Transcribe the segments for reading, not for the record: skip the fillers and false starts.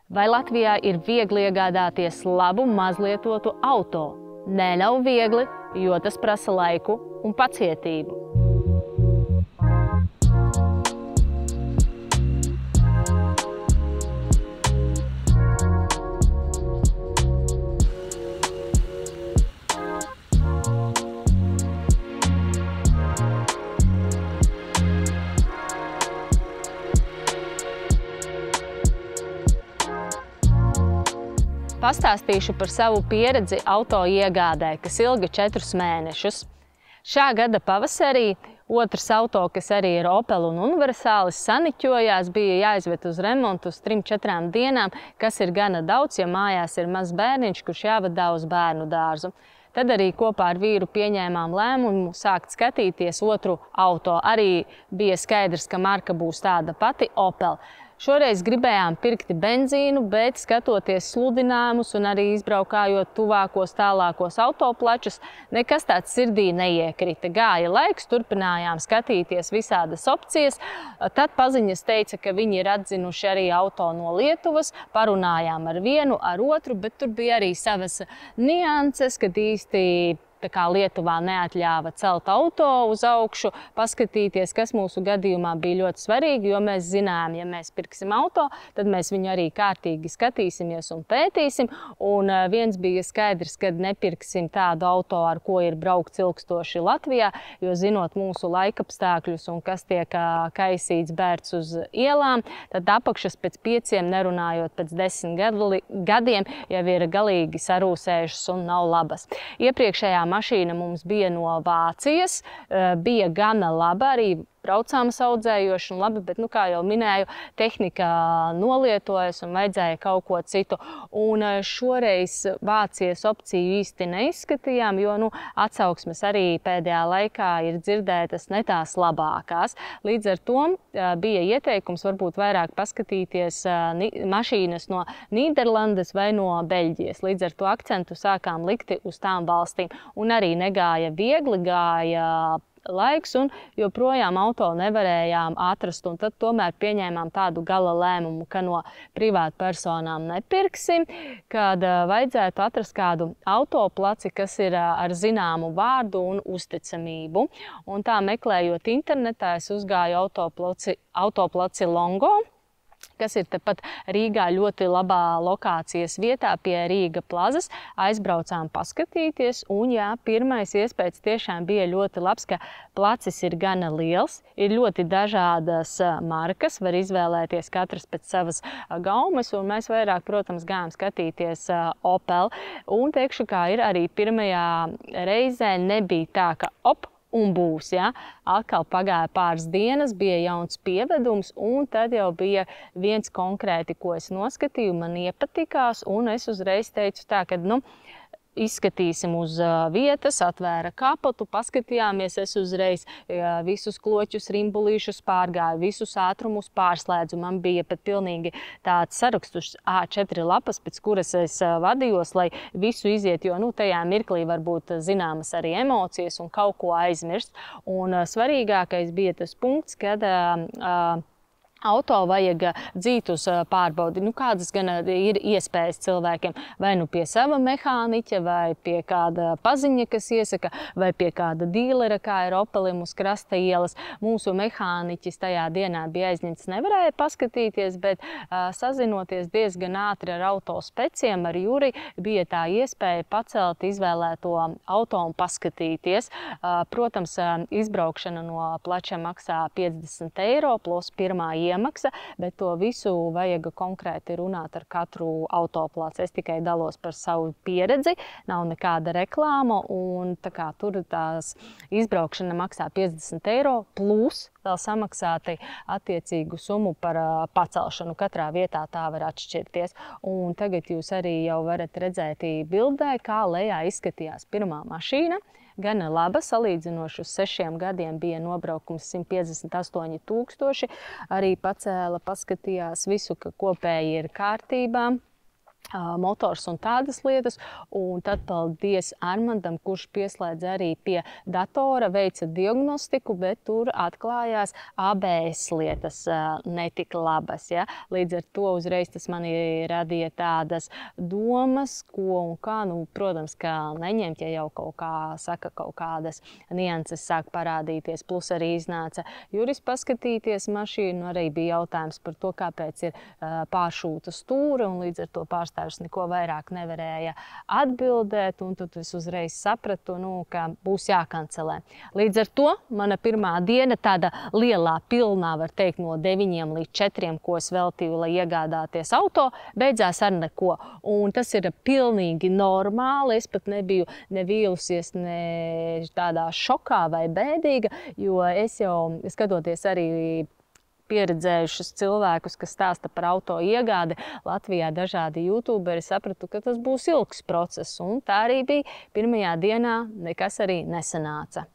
Vai Latvijā ir viegli iegādāties labu mazlietotu auto? Nē, nav viegli, jo tas prasa laiku un pacietību. Pastāstīšu par savu pieredzi auto iegādē, kas ilga 4 mēnešus. Šā gada pavasarī otrs auto, kas arī ir Opel un Universālis, saniķojās, bija jāizved uz remontu uz 3–4 dienām, kas ir gana daudz, ja mājās ir mazs bērniņš, kurš jāvadā uz bērnu dārzu. Tad arī kopā ar vīru pieņēmām lēmumu sākt skatīties otru auto. Arī bija skaidrs, ka marka būs tāda pati Opel. Šoreiz gribējām pirkt benzīnu, bet skatoties sludinājumus un arī izbraukājot tuvākos tālākos autoplačus, nekas tāds sirdī neiekrita. Gāja laiks, turpinājām skatīties visādas opcijas. Tad paziņas teica, ka viņi ir atzinuši arī auto no Lietuvas. Parunājām ar vienu, ar otru, bet tur bija arī savas nianses, kad īsti Lietuvā neatļāva celt auto uz augšu, paskatīties, kas mūsu gadījumā bija ļoti svarīgi, jo mēs zinām, ja mēs pirksim auto, tad mēs viņu arī kārtīgi skatīsimies un pētīsim. Un viens bija skaidrs, ka nepirksim tādu auto, ar ko ir braukts ilgstoši Latvijā, jo zinot mūsu laikapstākļus un kas tiek kaisīts bērts uz ielām, tad apakšas pēc 5, nerunājot pēc 10 gadiem, jau ir galīgi sarūsējušas un nav labas. Iepriekšējā mašīna mums bija no Vācijas, bija gana laba, arī braucām audzējoši un labi, bet, kā jau minēju, tehnika nolietojas un vajadzēja kaut ko citu. Un šoreiz Vācijas opciju īsti neizskatījām, jo atsauksmes arī pēdējā laikā ir dzirdētas ne tās labākās. Līdz ar to bija ieteikums varbūt vairāk paskatīties mašīnas no Nīderlandes vai no Beļģijas. Līdz ar to akcentu sākām likt uz tām valstīm. Un arī negāja viegli, gāja laiks un joprojām auto nevarējām atrast. Un tad tomēr pieņēmām tādu gala lēmumu, ka no privātpersonām nepirksim, kad vajadzētu atrast kādu autoplaci, kas ir ar zināmu vārdu un uzticamību. Un tā meklējot internetā, es uzgāju autoplaci Longo, kas ir tepat Rīgā ļoti labā lokācijas vietā pie Rīga plazas. Aizbraucām paskatīties un pirmais iespējas tiešām bija ļoti labs, ka placis ir gana liels, ir ļoti dažādas markas, var izvēlēties katrs pēc savas gaumes, un mēs vairāk, protams, gājām skatīties Opel. Un teikšu, kā ir arī pirmajā reizē nebija tā, ka un būs. Atkal pagāja pāris dienas, bija jauns pievedums, un tad jau bija viens konkrēti, ko es noskatīju, man iepatikās, un es uzreiz teicu tā, ka, izskatīsim uz vietas, atvēra kapotu, paskatījāmies, es uzreiz visus kloķus, rimbulīšus pārgāju, visus ātrumus pārslēdzu. Man bija pat pilnīgi tāds saraksts A4 lapas, pēc kuras es vadījos, lai visu iziet, jo tajā mirklī var būt zināmas arī emocijas un kaut ko aizmirst. Un svarīgākais bija tas punkts, kad auto vajag dzīt uz pārbaudi. Kādas gan ir iespējas cilvēkiem? Vai pie sava mehāniķa, vai pie kāda paziņa, kas iesaka, vai pie kāda dīlera, kā ir Opelim uz krasta ielas. Mūsu mehāniķis tajā dienā bija aizņemts, nevarēja paskatīties, bet sazinoties diezgan ātri ar autospeciem, ar Juri, bija tā iespēja pacelt izvēlēto auto un paskatīties. Protams, izbraukšana no plača maksā 50 € plus pirmā iemaksa, bet to visu vajag konkrēti runāt ar katru autoplaci. Es tikai dalos par savu pieredzi, nav nekāda reklāma, un tur tās izbraukšana maksā 50 € plus vēl samaksāti attiecīgu summu par pacelšanu. Katrā vietā tā var atšķirties. Un tagad jūs arī jau varat redzēt bildē, kā lejā izskatījās pirmā mašīna. Gana laba, salīdzinoši uz 6 gadiem bija nobraukums 158 000. Arī pacēla, paskatījās visu, ka kopēji ir kārtībā. motors un tādas lietas, un tad paldies Armandam, kurš pieslēdz arī pie datora, veica diagnostiku, bet tur atklājās ABS lietas netika labas. Ja? Līdz ar to uzreiz tas mani radīja tādas domas, ko un kā, nu, protams, kā neņemt, ja jau kaut kā saka, kaut kādas nianses sāk parādīties, plus arī iznāca Juris paskatīties mašīnu, arī bija jautājums par to, kāpēc ir pāršūta stūra, un līdz ar to pārstāvjums neko vairāk nevarēja atbildēt, un tad es uzreiz sapratu, ka būs jākancelē. Līdz ar to mana pirmā diena, tāda lielā, pilnā, var teikt, no 9 līdz 4, ko es veltīju, lai iegādāties auto, beidzās ar neko. Un tas ir pilnīgi normāli, es pat nebiju nevīlusies, ne tādā šokā vai bēdīga, jo es jau, skatoties arī pieredzējušus cilvēkus, kas stāsta par auto iegādi Latvijā, dažādi youtuberi, sapratu, ka tas būs ilgs process. Un tā arī bija. Pirmajā dienā nekas arī nesanāca.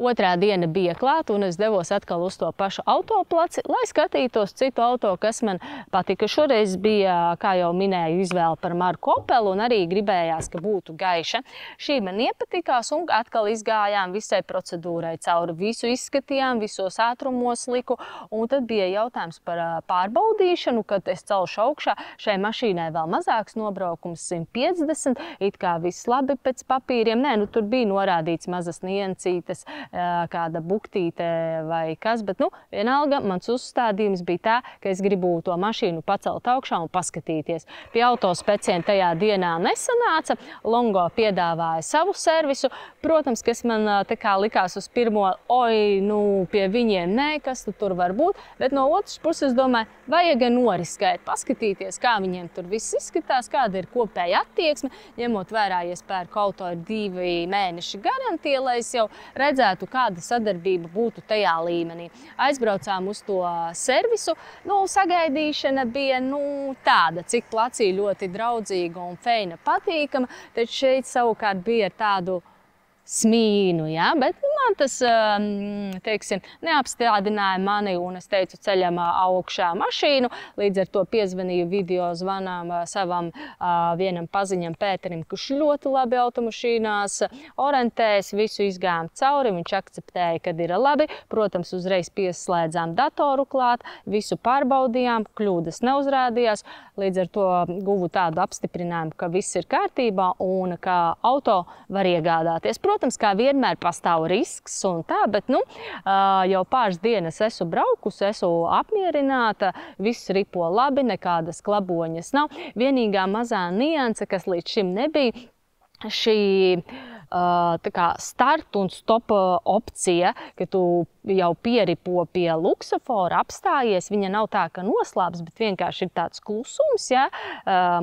Otrā diena bija klāta, un es devos atkal uz to pašu autoplaci, lai skatītos citu auto, kas man patika. Šoreiz bija, kā jau minēju, izvēle par marku Opelu, un arī gribējās, ka būtu gaiša. Šī man iepatikās, un atkal izgājām visai procedūrai cauri. Visu izskatījām, visos ātrumos liku, un tad bija jautājums par pārbaudīšanu, kad es celšu augšā. Šai mašīnai vēl mazāks nobraukums, 150, it kā viss labi pēc papīriem. Nē, nu tur bija norādīts mazas niansītes, kāda buktīte vai kas, bet, vienalga, mans uzstādījums bija tā, ka es gribu to mašīnu pacelt augšā un paskatīties. Pie autospeciena tajā dienā nesanāca, Longo piedāvāja savu servisu. Protams, kas man tā kā likās uz pirmo, pie viņiem nē, kas tur var būt, bet no otras puses domāju, vajag noriskēt, paskatīties, kā viņiem tur viss izskatās, kāda ir kopēja attieksme, ņemot vērā, ja es pērku auto, ir 2 mēneši garantija, lai es jau redzētu, kāda sadarbība būtu tajā līmenī. Aizbraucām uz to servisu. Sagaidīšana bija tāda, cik placī ļoti draudzīga un feina patīkama, taču šeit savukārt bija ar tādu smīnu, ja? Bet man tas, teiksim, neapstādināja mani, un es teicu, ceļam augšā mašīnu. Līdz ar to piezvanīju video zvanām savam vienam paziņam Pēterim, kurš ļoti labi automašīnās orientējas, visu izgājām cauri, viņš akceptēja, kad ir labi. Protams, uzreiz pieslēdzām datoru klāt, visu pārbaudījām, kļūdas neuzrādījās. Līdz ar to guvu tādu apstiprinājumu, ka viss ir kārtībā un ka auto var iegādāties. Protams, kā vienmēr pastāv risks un tā, bet jau pāris dienas esmu braukusi, esmu apmierināta, viss ripo labi, nekādas klaboņas nav. Vienīgā mazā nianse, kas līdz šim nebija, šī start un stop opcija, ka tu jau pieripo pie luksofora, apstājies, viņa nav tā, ka noslāps, bet vienkārši ir tāds klusums, ja,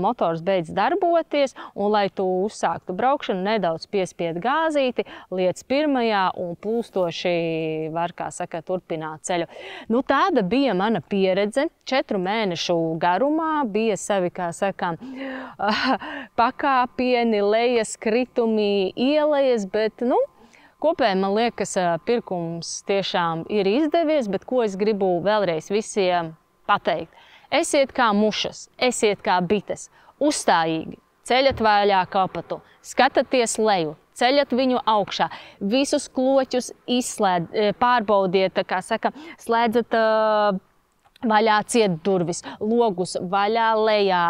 motors beidz darboties, un lai tu uzsāktu braukšanu, nedaudz piespied gāzīti, liec pirmajā un plūstoši var, kā saka, turpināt ceļu. Tāda bija mana pieredze. 4 mēnešu garumā bija savi, kā saka, pakāpieni, lejas kritumi, ielejas, bet, kopēji man liekas, pirkums tiešām ir izdevies, bet ko es gribu vēlreiz visiem pateikt? Esiet kā mušas, esiet kā bites, uzstājīgi, ceļat vaļā kapatu, skatāties leju, ceļat viņu augšā, visus kloķus pārbaudiet, kā saka, slēdzat vaļā cietdurvis, logus vaļā lejā,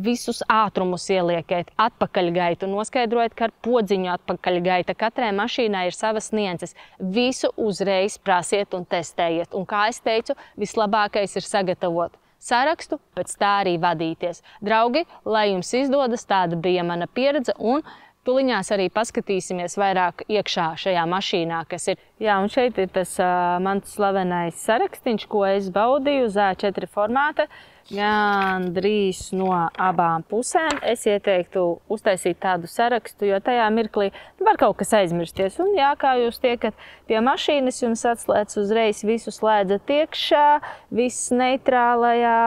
visus ātrumus ieliekiet, atpakaļgaitu, noskaidrojiet, ka ar podziņu atpakaļgaita katrai mašīnai ir savas nianses. Visu uzreiz prasiet un testējiet. Un, kā es teicu, vislabākais ir sagatavot sarakstu, pēc tā arī vadīties. Draugi, lai jums izdodas, tāda bija mana pieredze, un tuliņās arī paskatīsimies vairāk iekšā šajā mašīnā, kas ir. Jā, un šeit ir tas mans slavenais sarakstiņš, ko es baudīju uz A4 formāta. Gandrīz no abām pusēm. Es ieteiktu uztaisīt tādu sarakstu, jo tajā mirklī var kaut kas aizmirsties. Un jā, kā jūs tiekat pie mašīnas, jums atslēdz uzreiz visu slēdzat iekšā, viss neitrālajā,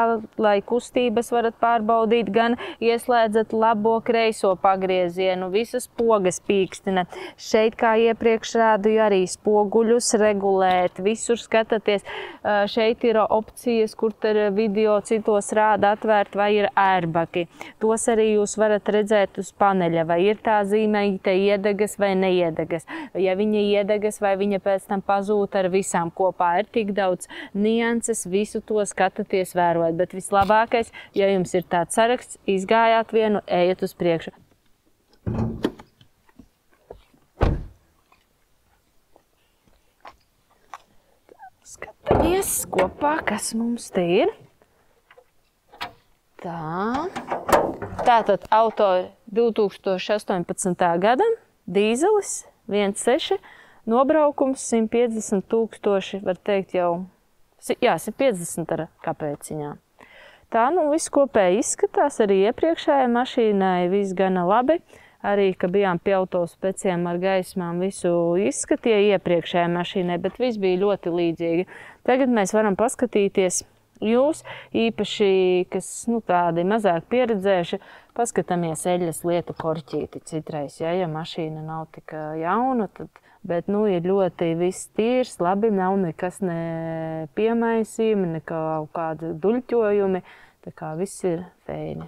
lai kustības varat pārbaudīt, gan ieslēdzat labo kreiso pagriezienu, visas pogas pīkstina. Šeit, kā iepriekš rādīju, arī spoguļus regulēt, visur skatāties. Šeit ir opcijas, kur tur video citos rāda atvērt, vai ir airbagi. Tos arī jūs varat redzēt uz paneļa, vai ir tā zīmīte iedegas vai neiedegas. Ja viņa iedegas vai viņa pēc tam pazūd ar visām kopā, ir tik daudz nianses, visu to skatāties, vērot. Bet vislabākais, ja jums ir tāds saraksts, izgājāt vienu, ejiet uz priekšu. Skatāmies kopā, kas mums te ir. Tā. Tātad auto 2018. gada, dīzelis 1.6, nobraukums 150 000, var teikt jau, jā, 150 ar kāpēciņām. Tā, nu, viss kopēji izskatās, arī iepriekšējai mašīnai viss gana labi. Arī, ka bijām pie autospeciem ar gaismām, visu izskatīja iepriekšējai mašīnai, bet viss bija ļoti līdzīgi. Tagad mēs varam paskatīties jūs, īpaši, kas, nu, tādi mazāk pieredzējuši, paskatāmies eļas lietu korķīti citreiz, ja mašīna nav tik jauna, tad, bet, nu, ir ļoti viss tīrs, labi, nav nekas ne piemaisījumi, ne kādi duļķojumi. Tā kā viss ir feini.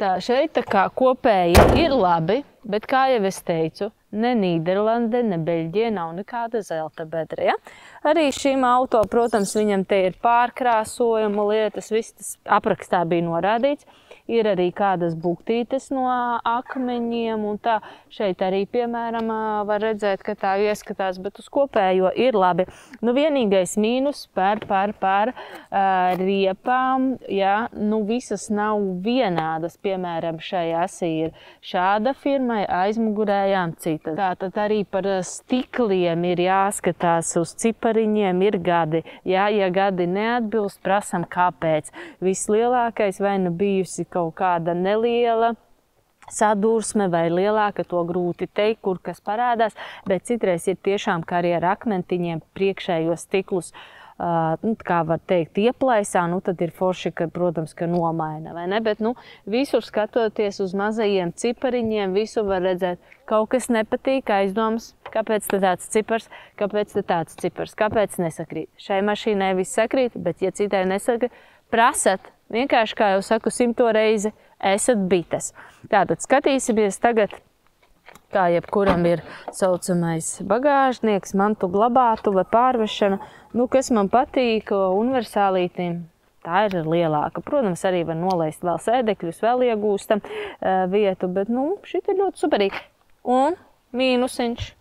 Tā, šeit tā kā kopēji ir labi, bet kā jau es teicu, ne Nīderlande, ne Beļģija nav nekāda zelta bedra, ja? Arī šim auto, protams, viņam te ir pārkrāsojuma lietas, viss tas aprakstā bija norādīts. Ir arī kādas buktītes no akmeņiem un tā. Šeit arī, piemēram, var redzēt, ka tā ieskatās, bet uz kopējo ir labi. Nu, vienīgais mīnus par riepām, ja, nu, visas nav vienādas. Piemēram, šai asī ir šāda firmai, aizmugurējām cita. Tātad arī par stikliem ir jāskatās uz cipariņiem, ir gadi. Ja gadi neatbilst, prasam kāpēc. Vislielākais vai nu bijusi kaut kāda neliela sadursme vai lielāka, to grūti teikt, kur kas parādās, bet citreiz ir tiešām, kā arī ar akmentiņiem priekšējos stiklus, kā var teikt, ieplaisā, nu tad ir forši, ka, protams, ka nomaina, vai ne? Bet, nu, visur skatoties uz mazajiem cipariņiem, visu var redzēt, kaut kas nepatīk, aizdomas, kāpēc te tāds cipars, kāpēc te tāds cipars, kāpēc nesakrīt. Šai mašīnai viss sakrīt, bet, ja citai nesakrīt, prasat, vienkārši, kā jau saku, 100 reizi, esat bites. Tātad skatīsimies tagad, kā jebkuram ir saucamais bagāžnieks, mantu glabātuve, pārvešana. Nu, kas man patīk universālītim, tā ir lielāka. Protams, arī var nolaist vēl sēdekļus, vēl iegūstam vietu, bet, nu, šit ir ļoti superīgi. Un mīnusiņš.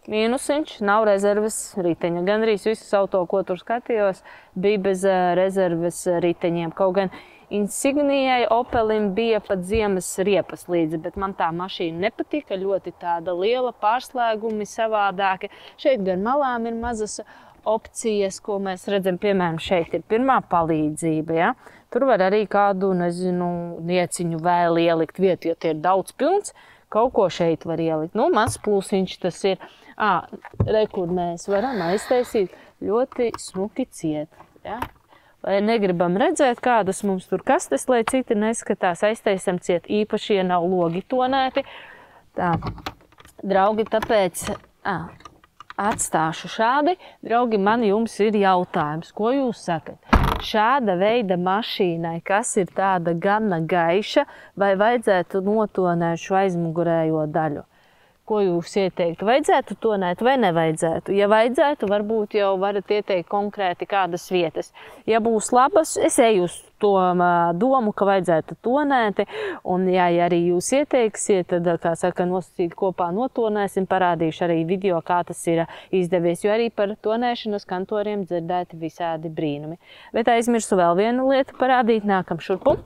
Mīnusiņš, nav rezerves riteņa. Gan arī visas auto, ko tur skatījos, bija bez rezerves riteņiem. Kaut gan Insignijai Opelim bija pat ziemas riepas līdzi, bet man tā mašīna nepatika, ļoti tāda liela, pārslēgumi savādāki. Šeit gan malām ir mazas opcijas, ko mēs redzam, piemēram, šeit ir pirmā palīdzība, ja? Tur var arī kādu, nezinu, nieciņu vēl ielikt vietu, jo tie ir daudz pilns, kaut ko šeit var ielikt. Nu, maz plusiņš tas ir. Rekur mēs varam aiztaisīt ļoti smuki ciet. Ja? Vai negribam redzēt, kādas mums tur kastes, lai citi neskatās, aiztaisam ciet, īpaši, ja nav logi tonēti. Tā, draugi, tāpēc atstāšu šādi. Draugi, man jums ir jautājums, ko jūs sakat? Šāda veida mašīnai, kas ir tāda gana gaiša, vai vajadzētu notonēt šo aizmugurējo daļu? Ko jūs ieteiktu? Vajadzētu tonēt vai nevajadzētu? Ja vajadzētu, varbūt jau varat ieteikt konkrēti kādas vietas. Ja būs labas, es eju uz to domu, ka vajadzētu tonēti. Un ja arī jūs ieteiksiet, tad, kā saka, nosacīt kopā notonēsim, parādīšu arī video, kā tas ir izdevies. Jo arī par tonēšanu uz kantoriem dzirdēti visādi brīnumi. Bet aizmirsu vēl vienu lietu parādīt, nākam šurpu.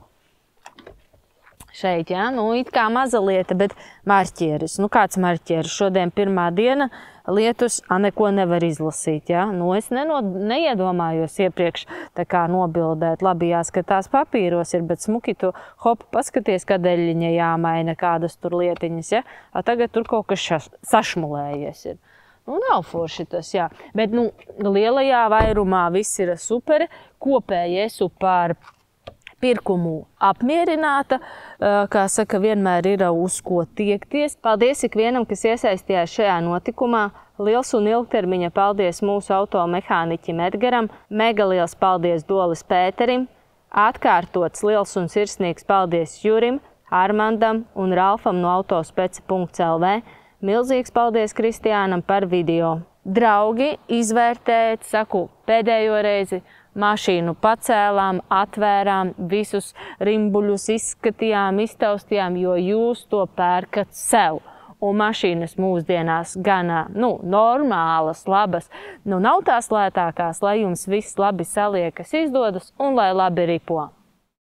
Šeit, ja? Nu, it kā maza lieta, bet marķieris. Nu, kāds marķieris? Šodien pirmā diena, lietus, neko nevar izlasīt, ja? Nu, es neiedomājos iepriekš tā kā nobildēt. Labi, jāskatās papīros ir, bet smuki tu, hop, paskaties, kadeļiņa jāmaina, kādas tur lietiņas, ja? A tagad tur kaut kas sašmulējies ir. Nu, nav forši tas, jā. Bet, nu, lielajā vairumā viss ir super. Kopēji esu par pirkumu apmierināta. Kā saka, vienmēr ir uz ko tiekties. Paldies ikvienam, kas iesaistījās šajā notikumā. Liels un ilgtermiņa paldies mūsu automehāniķim Edgaram. Mega liels paldies Dolis Pēterim. Atkārtots liels un sirsnīgs paldies Jurim, Armandam un Ralfam no autospeci.lv. Milzīgs paldies Kristiānam par video. Draugi, izvērtēt, saku, pēdējo reizi mašīnu pacēlām, atvērām, visus rimbuļus izskatījām, iztaustījām, jo jūs to pērkat sev. Un mašīnas mūsdienās gan normālas, labas, nav tās lētākās, lai jums viss labi saliekas, izdodas un lai labi ripo.